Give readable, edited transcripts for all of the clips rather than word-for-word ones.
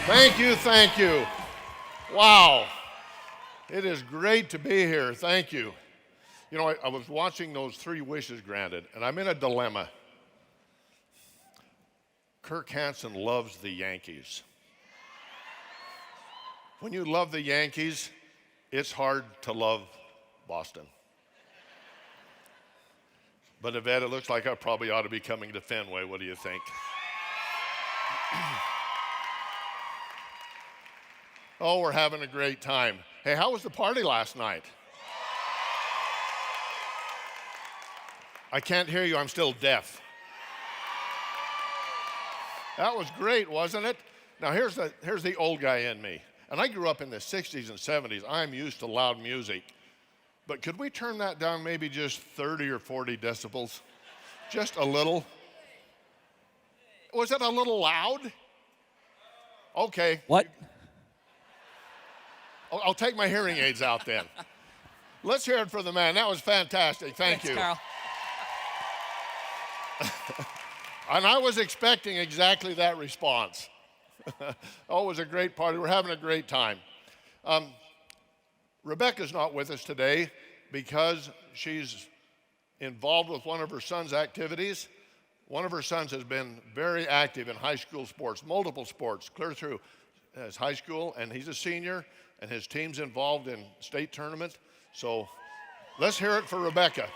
Thank you, thank you. Wow, it is great to be here. Thank you. You know, I was watching those three wishes granted, and I'm in a dilemma. Kirk Hansen loves the Yankees. When you love the Yankees, it's hard to love Boston. But Yvette, it looks like I probably ought to be coming to Fenway. What do you think? Oh, we're having a great time. Hey, how was the party last night? I can't hear you. I'm still deaf. That was great, wasn't it? Now, here's the old guy in me. And I grew up in the 60s and 70s. I'm used to loud music. But could we turn that down maybe just 30 or 40 decibels? Just a little. Was it a little loud? Okay. What? I'll take my hearing aids out then. Let's hear it for the man. That was fantastic. Thanks, you. Carl. And I was expecting exactly that response. Oh, it was a great party. We're having a great time. Rebecca's not with us today because she's involved with one of her son's activities. One of her sons has been very active in high school sports, multiple sports, clear through his high school, and he's a senior, and his team's involved in state tournaments. So let's hear it for Rebecca.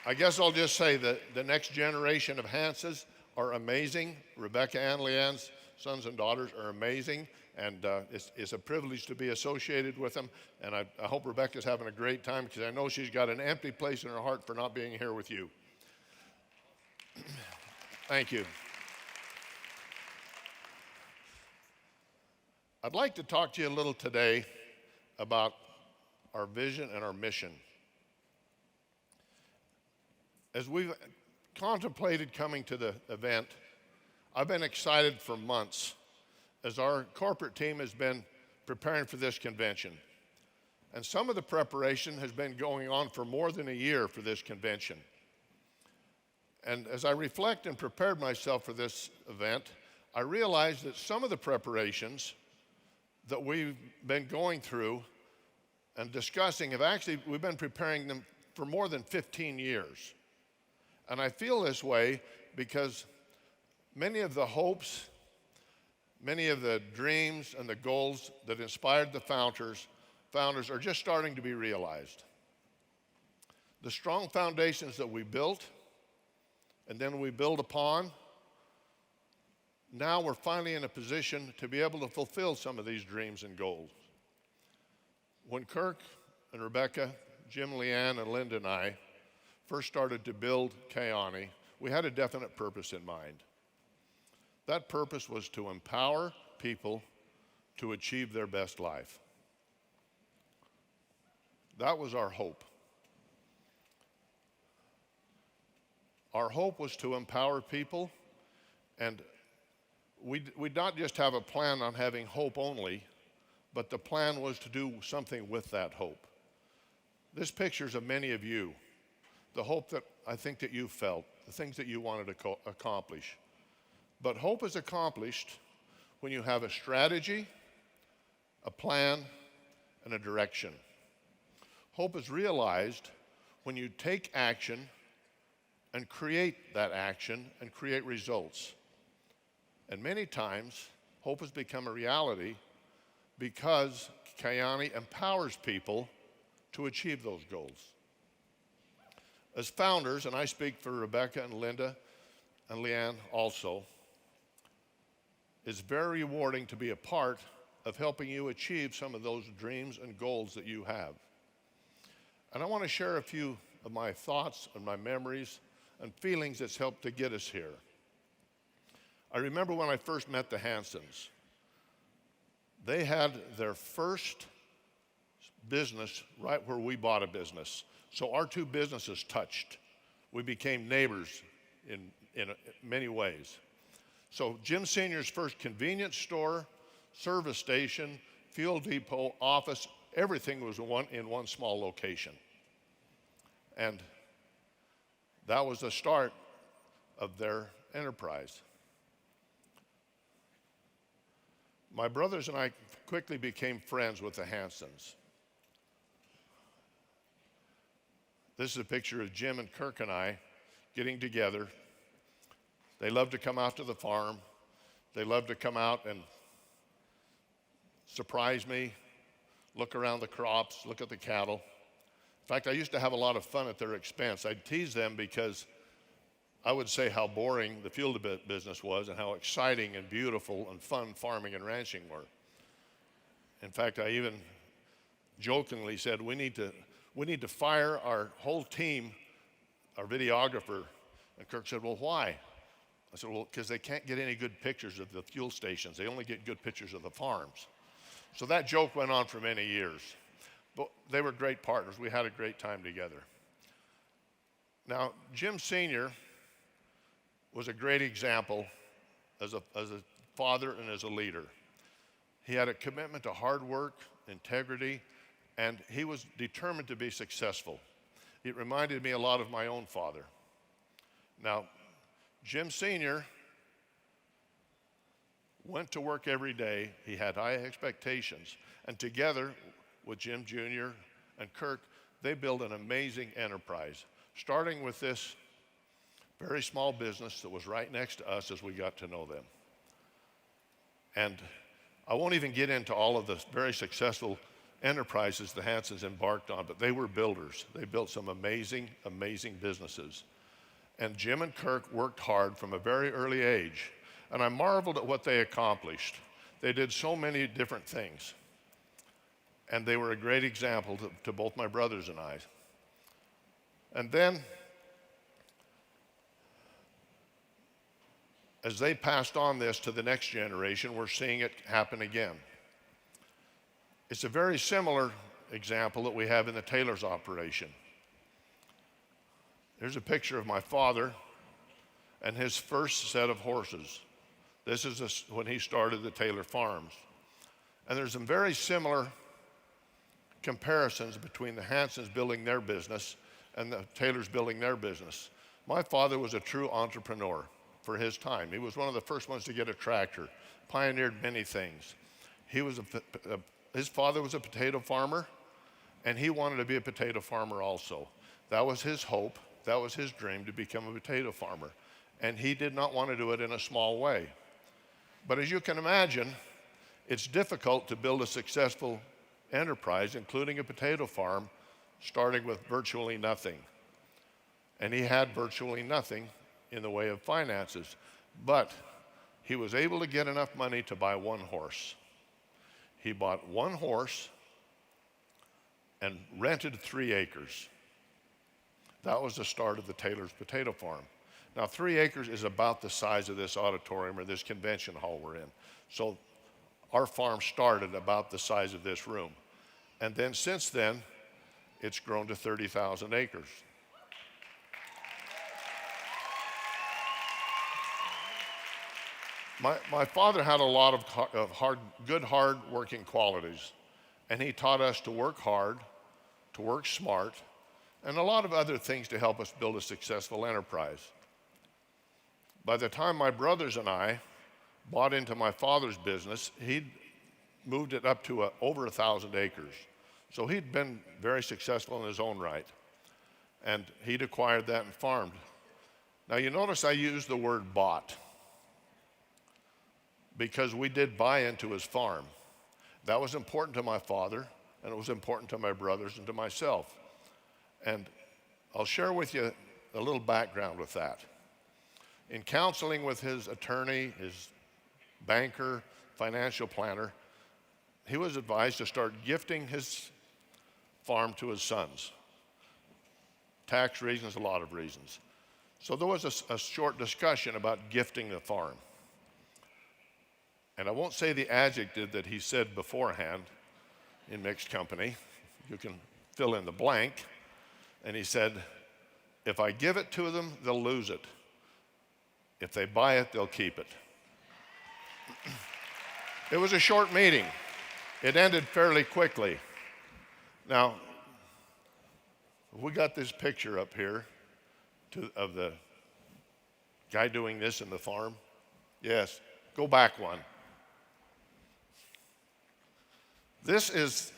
I guess I'll just say that the next generation of Hanses are amazing. Rebecca and Leanne's sons and daughters are amazing, and it's a privilege to be associated with them. And I hope Rebecca's having a great time because I know she's got an empty place in her heart for not being here with you. Thank you. I'd like to talk to you a little today about our vision and our mission. As we've contemplated coming to the event, I've been excited for months as our corporate team has been preparing for this convention. And some of the preparation has been going on for more than a year for this convention. And as I reflect and prepared myself for this event, I realized that some of the preparations that we've been going through and discussing we've been preparing them for more than 15 years. And I feel this way because many of the hopes, many of the dreams and the goals that inspired the founders are just starting to be realized. The strong foundations that we built and then we build upon, now we're finally in a position to be able to fulfill some of these dreams and goals. When Kirk and Rebecca, Jim, Leanne, and Linda and I first started to build Kayani, we had a definite purpose in mind. That purpose was to empower people to achieve their best life. That was our hope. Our hope was to empower people, and we'd not just have a plan on having hope only, but the plan was to do something with that hope. This picture's of many of you. The hope that I think that you felt, the things that you wanted to accomplish. But hope is accomplished when you have a strategy, a plan, and a direction. Hope is realized when you take action and create that action and create results. And many times, hope has become a reality because Kayani empowers people to achieve those goals. As founders, and I speak for Rebecca and Linda and Leanne also, it's very rewarding to be a part of helping you achieve some of those dreams and goals that you have. And I want to share a few of my thoughts and my memories and feelings that's helped to get us here. I remember when I first met the Hansons. They had their first business right where we bought a business. So our two businesses touched. We became neighbors in many ways. So Jim Sr.'s first convenience store, service station, fuel depot, office, everything was in one small location. And That was the start of their enterprise. My brothers and I quickly became friends with the Hansons. This is a picture of Jim and Kirk and I getting together. They loved to come out to the farm. They loved to come out and surprise me, look around the crops, look at the cattle. In fact, I used to have a lot of fun at their expense. I'd tease them because I would say how boring the field business was and how exciting and beautiful and fun farming and ranching were. In fact, I even jokingly said, we need to fire our whole team, our videographer. And Kirk said, well, why? I said, well, because they can't get any good pictures of the fuel stations. They only get good pictures of the farms. So that joke went on for many years. But they were great partners. We had a great time together. Now, Jim Sr. was a great example as a father and as a leader. He had a commitment to hard work, integrity, and he was determined to be successful. It reminded me a lot of my own father. Now, Jim Sr. went to work every day. He had high expectations. And together with Jim Jr. and Kirk, they built an amazing enterprise, starting with this very small business that was right next to us as we got to know them. And I won't even get into all of the very successful enterprises the Hansons embarked on, but they were builders. They built some amazing, amazing businesses. And Jim and Kirk worked hard from a very early age. And I marveled at what they accomplished. They did so many different things. And they were a great example to both my brothers and I. And then, as they passed on this to the next generation, we're seeing it happen again. It's a very similar example that we have in the Taylor's operation. Here's a picture of my father and his first set of horses. This is when he started the Taylor Farms. And there's some very similar comparisons between the Hansons building their business and the Taylors building their business. My father was a true entrepreneur for his time. He was one of the first ones to get a tractor, pioneered many things. His father was a potato farmer, and he wanted to be a potato farmer also. That was his hope. That was his dream, to become a potato farmer. And he did not want to do it in a small way. But as you can imagine, it's difficult to build a successful enterprise, including a potato farm, starting with virtually nothing. And he had virtually nothing in the way of finances. But he was able to get enough money to buy one horse. He bought one horse and rented 3 acres. That was the start of the Taylor's potato farm. Now, 3 acres is about the size of this auditorium or this convention hall we're in. So our farm started about the size of this room. And then since then, it's grown to 30,000 acres. My father had a lot of good, hard-working qualities. And he taught us to work hard, to work smart, and a lot of other things to help us build a successful enterprise. By the time my brothers and I bought into my father's business, he'd moved it up to over 1,000 acres. So he'd been very successful in his own right. And he'd acquired that and farmed. Now you notice I used the word bought, because we did buy into his farm. That was important to my father, and it was important to my brothers and to myself. And I'll share with you a little background with that. In counseling with his attorney, his banker, financial planner, he was advised to start gifting his farm to his sons. Tax reasons, a lot of reasons. So there was a short discussion about gifting the farm. And I won't say the adjective that he said beforehand in mixed company. You can fill in the blank. And he said, if I give it to them, they'll lose it. If they buy it, they'll keep it. It was a short meeting. It ended fairly quickly. Now, we got this picture up here of the guy doing this in the farm? Yes. Go back one. This is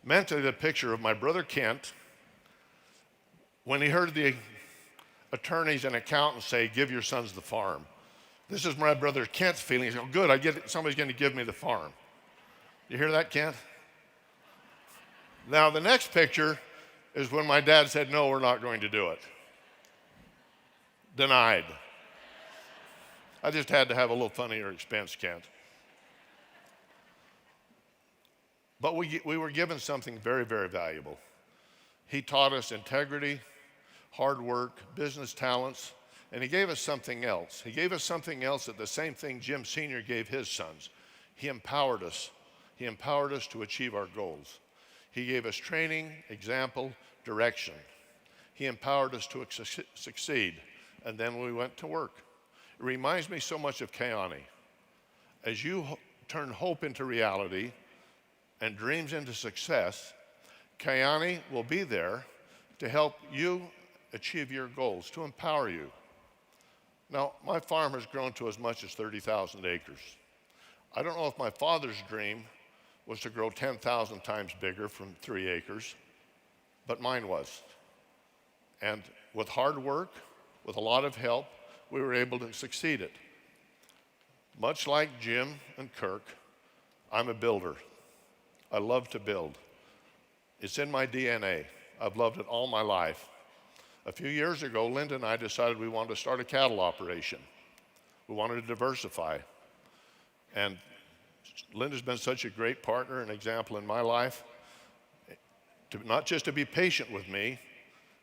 mentally the picture of my brother Kent when he heard the attorneys and accountants say, give your sons the farm. This is my brother Kent's feeling. He's going, good, somebody's going to give me the farm. You hear that, Kent? Now, the next picture is when my dad said, no, we're not going to do it. Denied. I just had to have a little funnier expense, Kent. But we were given something very, very valuable. He taught us integrity, hard work, business talents, and he gave us something else. He gave us something else that the same thing Jim Sr. gave his sons. He empowered us. He empowered us to achieve our goals. He gave us training, example, direction. He empowered us to succeed, and then we went to work. It reminds me so much of Kayani. As you turn hope into reality and dreams into success, Kayani will be there to help you achieve your goals, to empower you. Now, my farm has grown to as much as 30,000 acres. I don't know if my father's dream was to grow 10,000 times bigger from 3 acres, but mine was. And with hard work, with a lot of help, we were able to succeed it. Much like Jim and Kirk, I'm a builder. I love to build. It's in my DNA. I've loved it all my life. A few years ago, Linda and I decided we wanted to start a cattle operation. We wanted to diversify. And Linda's been such a great partner and example in my life, not just to be patient with me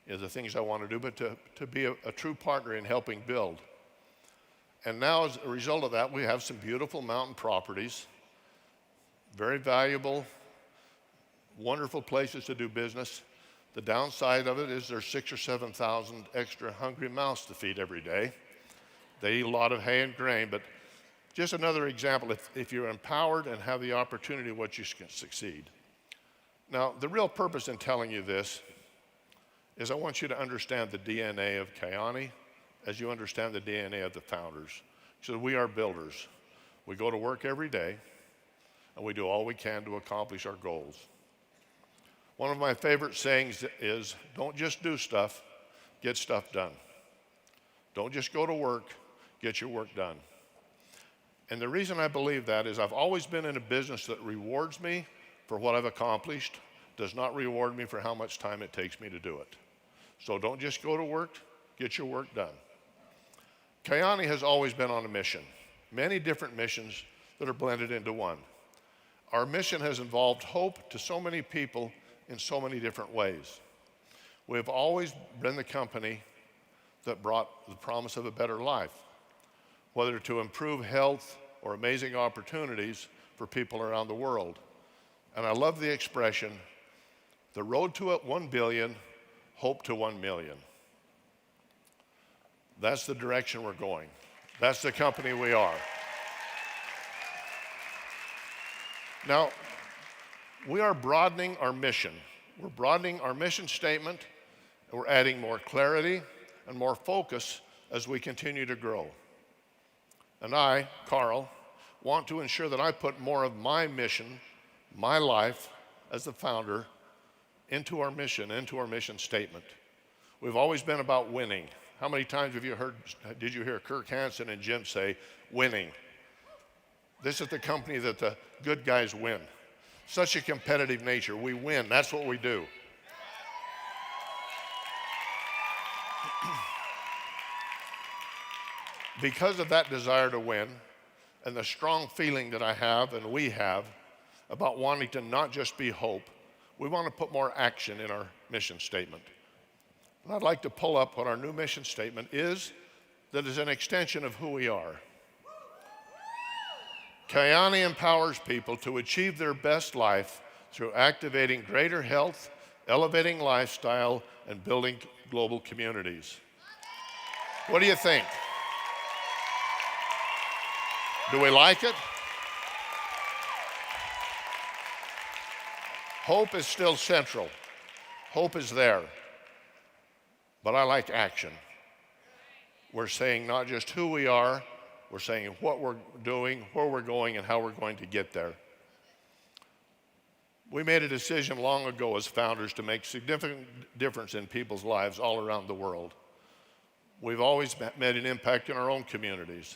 in the things I want to do, but to be a true partner in helping build. And now, as a result of that, we have some beautiful mountain properties, very valuable, wonderful places to do business. The downside of it is there's 6,000 or 7,000 extra hungry mouths to feed every day. They eat a lot of hay and grain, but just another example, if you're empowered and have the opportunity, what you can succeed. Now, the real purpose in telling you this is I want you to understand the DNA of Kayani as you understand the DNA of the founders. So we are builders. We go to work every day, and we do all we can to accomplish our goals. One of my favorite sayings is, don't just do stuff, get stuff done. Don't just go to work, get your work done. And the reason I believe that is I've always been in a business that rewards me for what I've accomplished, does not reward me for how much time it takes me to do it. So don't just go to work, get your work done. Kayani has always been on a mission, many different missions that are blended into one. Our mission has involved hope to so many people in so many different ways. We've always been the company that brought the promise of a better life, whether to improve health or amazing opportunities for people around the world. And I love the expression, the road to 1 billion, hope to 1 million. That's the direction we're going. That's the company we are. Now, we are broadening our mission. We're broadening our mission statement, and we're adding more clarity and more focus as we continue to grow. And I, Carl, want to ensure that I put more of my mission, my life as the founder, into our mission statement. We've always been about winning. How many times did you hear Kirk Hansen and Jim say, winning? This is the company that the good guys win. Such a competitive nature. We win. That's what we do. Because of that desire to win and the strong feeling that I have and we have about wanting to not just be hope, we want to put more action in our mission statement. And I'd like to pull up what our new mission statement is that is an extension of who we are. Kayani empowers people to achieve their best life through activating greater health, elevating lifestyle, and building global communities. What do you think? Do we like it? Hope is still central. Hope is there. But I like action. We're saying not just who we are, we're saying what we're doing, where we're going, and how we're going to get there. We made a decision long ago as founders to make significant difference in people's lives all around the world. We've always made an impact in our own communities.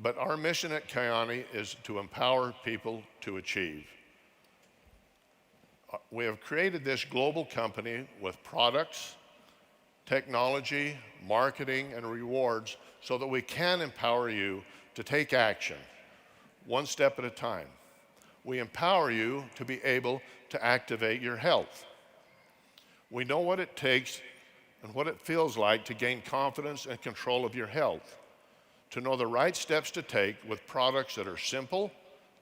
But our mission at Kyani is to empower people to achieve. We have created this global company with products, technology, marketing, and rewards so that we can empower you to take action, one step at a time. We empower you to be able to activate your health. We know what it takes and what it feels like to gain confidence and control of your health, to know the right steps to take with products that are simple,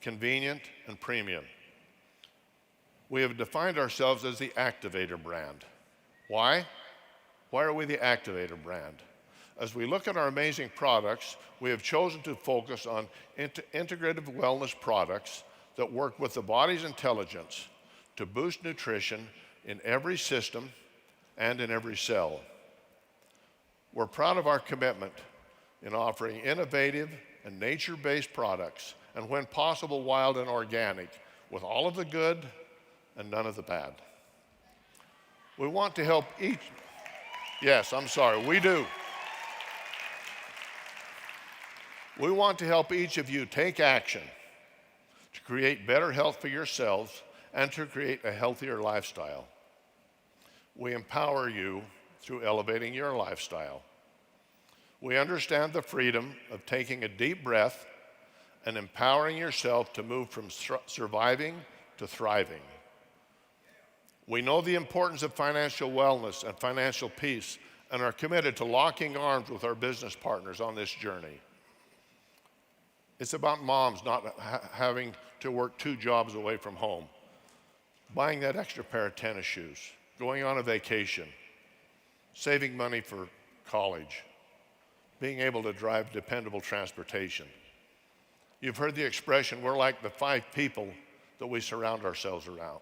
convenient, and premium. We have defined ourselves as the Activator brand. Why? Why are we the Activator brand? As we look at our amazing products, we have chosen to focus on integrative wellness products that work with the body's intelligence to boost nutrition in every system and in every cell. We're proud of our commitment in offering innovative and nature-based products, and when possible, wild and organic, with all of the good and none of the bad. We want to help each, yes, I'm sorry, we do. We want to help each of you take action to create better health for yourselves and to create a healthier lifestyle. We empower you through elevating your lifestyle. We understand the freedom of taking a deep breath and empowering yourself to move from surviving to thriving. We know the importance of financial wellness and financial peace and are committed to locking arms with our business partners on this journey. It's about moms not having to work 2 jobs away from home, buying that extra pair of tennis shoes, going on a vacation, saving money for college, being able to drive dependable transportation. You've heard the expression, we're like the 5 people that we surround ourselves around.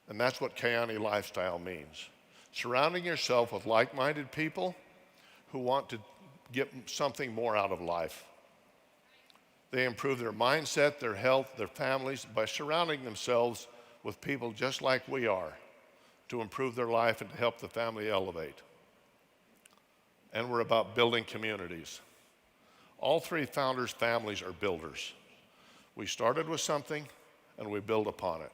And that's what Kyani lifestyle means. Surrounding yourself with like-minded people who want to get something more out of life. They improve their mindset, their health, their families by surrounding themselves with people just like we are to improve their life and to help the family elevate. And we're about building communities. All 3 founders' families are builders. We started with something and we build upon it.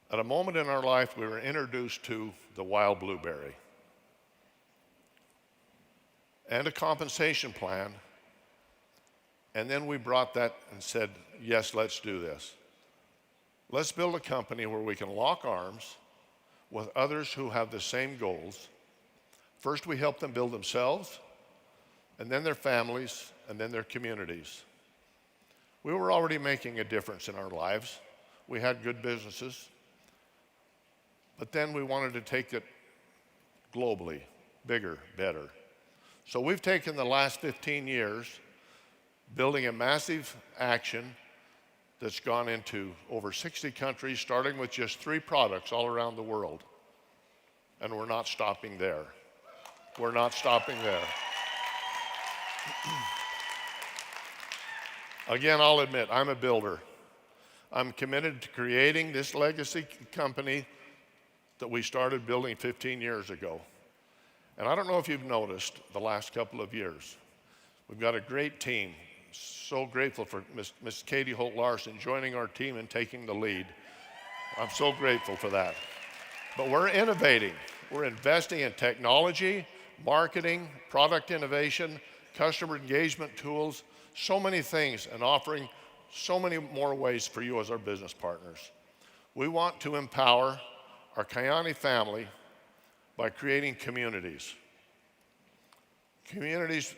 At a moment in our life, we were introduced to the wild blueberry and a compensation plan. And then we brought that and said, yes, let's do this. Let's build a company where we can lock arms with others who have the same goals. First, we help them build themselves, and then their families, and then their communities. We were already making a difference in our lives. We had good businesses. But then we wanted to take it globally, bigger, better. So we've taken the last 15 years building a massive action that's gone into over 60 countries, starting with just 3 products all around the world. And we're not stopping there. We're not stopping there. Again, I'll admit, I'm a builder. I'm committed to creating this legacy company that we started building 15 years ago. And I don't know if you've noticed the last couple of years, we've got a great team. So grateful for Miss Katie Holt-Larson joining our team and taking the lead. I'm so grateful for that. But we're innovating. We're investing in technology, marketing, product innovation, customer engagement tools, so many things, and offering so many more ways for you as our business partners. We want to empower our Kyani family by creating communities. Communities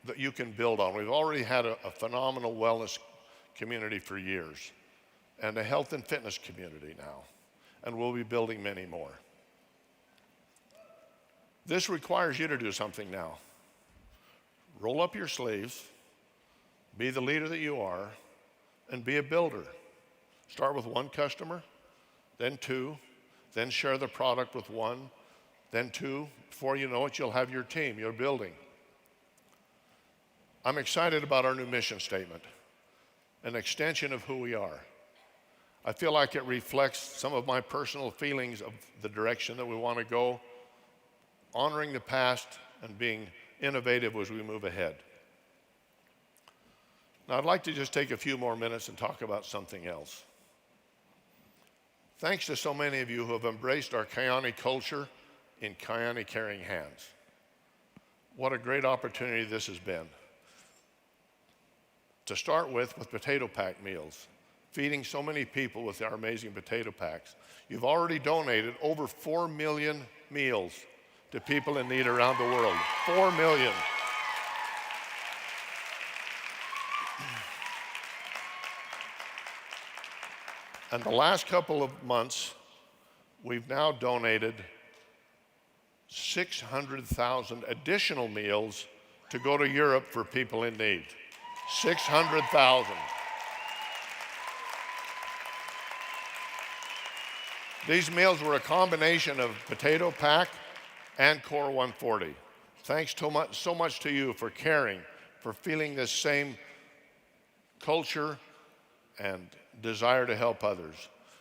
that you can build on. We've already had a phenomenal wellness community for years, and a health and fitness community now, and we'll be building many more. This requires you to do something now. Roll up your sleeves, be the leader that you are, and be a builder. Start with 1 customer, then 2, then share the product with 1, Then 2, before you know it, you'll have your team, your building. I'm excited about our new mission statement, an extension of who we are. I feel like it reflects some of my personal feelings of the direction that we want to go, honoring the past and being innovative as we move ahead. Now, I'd like to just take a few more minutes and talk about something else. Thanks to so many of you who have embraced our Kiani culture in Kiani Caring Hands. What a great opportunity this has been. To start with potato pack meals, feeding so many people with our amazing potato packs. You've already donated over 4 million meals to people in need around the world. 4 million. And the last couple of months, we've now donated 600,000 additional meals to go to Europe for people in need. 600,000. These meals were a combination of potato pack and Core 140. Thanks so much to you for caring, for feeling this same culture and desire to help others.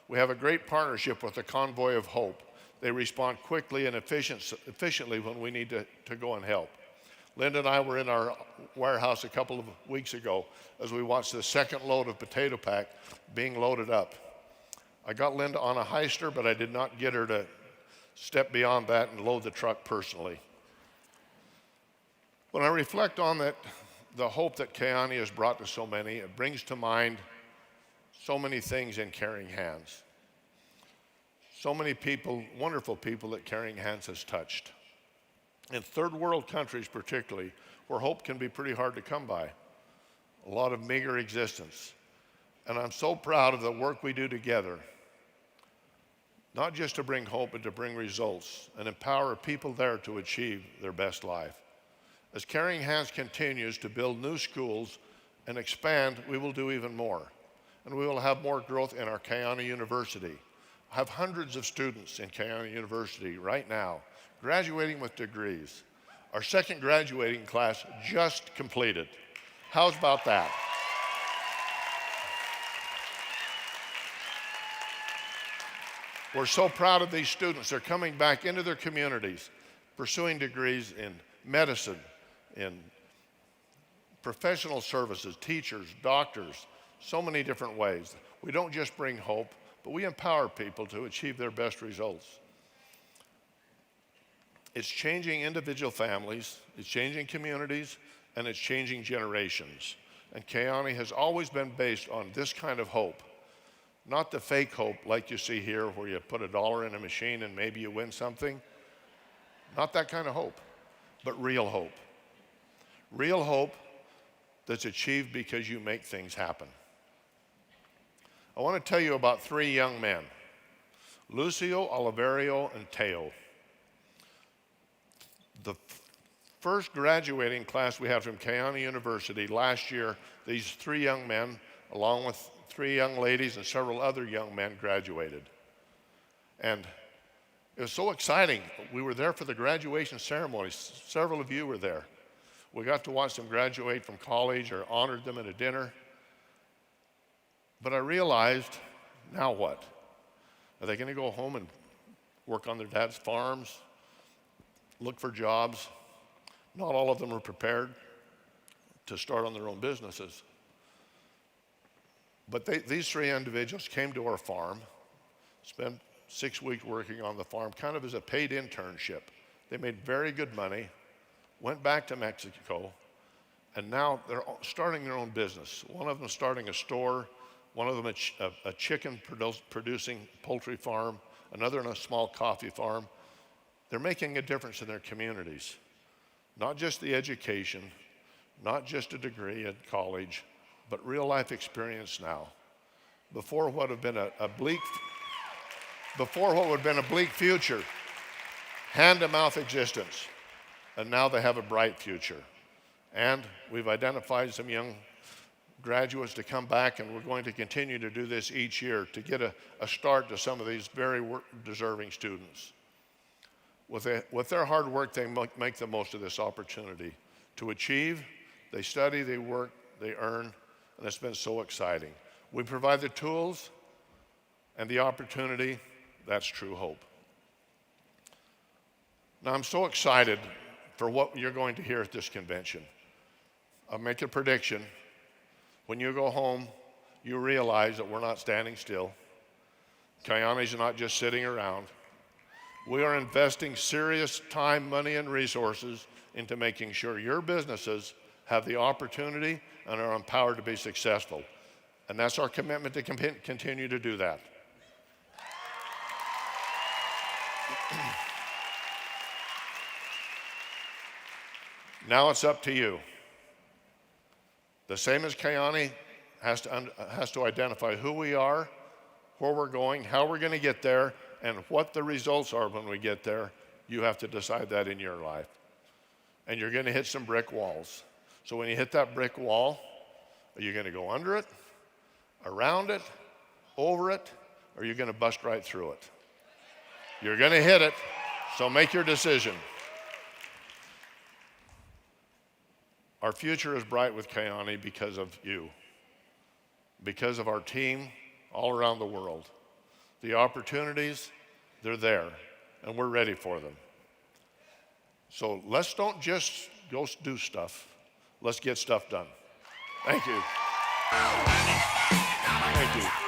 We have a great partnership with the Convoy of Hope. They respond quickly and efficiently when we need to go and help. Linda and I were in our warehouse a couple of weeks ago as we watched the second load of potato pack being loaded up. I got Linda on a heister, but I did not get her to step beyond that and load the truck personally. When I reflect on that, the hope that Kiani has brought to so many, it brings to mind so many things in Caring Hands. So many people, wonderful people that Caring Hands has touched. In third world countries particularly, where hope can be pretty hard to come by. A lot of meager existence. And I'm so proud of the work we do together, not just to bring hope, but to bring results and empower people there to achieve their best life. As Caring Hands continues to build new schools and expand, we will do even more. And we will have more growth in our Kiani University. I have hundreds of students in Kiani University right now, graduating with degrees. Our second graduating class just completed. How's about that? We're so proud of these students. They're coming back into their communities, pursuing degrees in medicine, in professional services, teachers, doctors, so many different ways. We don't just bring hope, but we empower people to achieve their best results. It's changing individual families, it's changing communities, and it's changing generations. And Kiani has always been based on this kind of hope. Not the fake hope like you see here where you put $1 in a machine and maybe you win something. Not that kind of hope, but real hope. Real hope that's achieved because you make things happen. I want to tell you about 3 young men, Lucio, Oliverio, and Teo. The first graduating class we had from Kiani University last year, these 3 young men, along with 3 young ladies and several other young men, graduated. And it was so exciting. We were there for the graduation ceremony. Several of you were there. We got to watch them graduate from college or honored them at a dinner. But I realized, now what? Are they going to go home and work on their dad's farms, look for jobs? Not all of them are prepared to start on their own businesses. But these 3 individuals came to our farm, spent 6 weeks working on the farm, kind of as a paid internship. They made very good money, went back to Mexico, and now they're starting their own business. One of them starting a store, one of them a chicken producing poultry farm, another in a small coffee farm. They're making a difference in their communities. Not just the education, not just a degree at college, but real life experience now. Before what would have been a bleak future, hand-to-mouth existence, and now they have a bright future. And we've identified some young graduates to come back, and we're going to continue to do this each year to get a start to some of these very deserving students. With their hard work, they make the most of this opportunity to achieve. They study, they work, they earn, and it's been so exciting. We provide the tools and the opportunity. That's true hope. Now, I'm so excited for what you're going to hear at this convention. I'll make a prediction. When you go home, you realize that we're not standing still. Kayane's not just sitting around. We are investing serious time, money, and resources into making sure your businesses have the opportunity and are empowered to be successful. And that's our commitment to continue to do that. Now it's up to you. The same as Kayane has to identify who we are, where we're going, how we're going to get there, and what the results are when we get there. You have to decide that in your life. And you're going to hit some brick walls. So when you hit that brick wall, are you going to go under it, around it, over it, or are you going to bust right through it? You're going to hit it, so make your decision. Our future is bright with Kayane because of you, because of our team all around the world. The opportunities, they're there, and we're ready for them. So let's don't just go do stuff. Let's get stuff done. Thank you. Thank you.